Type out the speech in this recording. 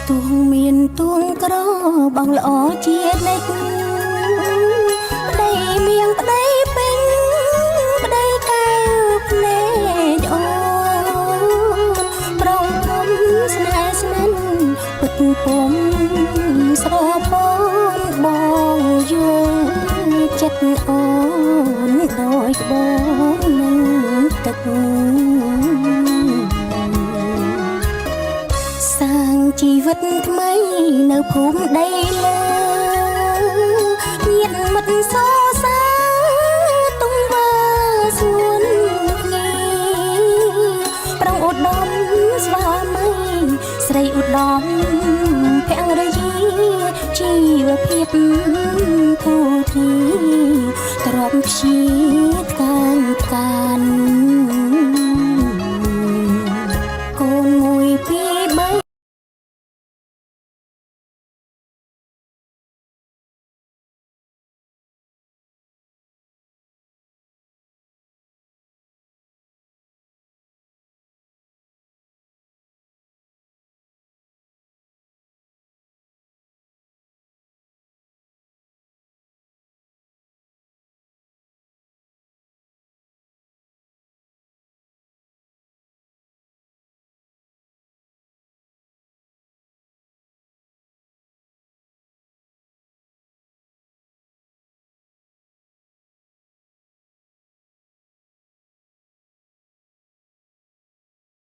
ទួងមានទួងក្របងល្អជានិច្ចប្តីមៀងប្តីពេញប្តីកែវភ្នែកអូនប្រងព្រំស្នេហ៍ស្និនពិតពុំស្រពនបងយល់ចិត្តអូនដោយក្បូននឹងទឹកសាងជីវិតថ្មីនៅភូមិដីលើញាតិមិត្តសរសើរទុំវើសួនងាប្រងឧត្តមស្វាមីស្រីឧត្តមភរិយាជីវភាពទូធីទ្រាំព្យាកាន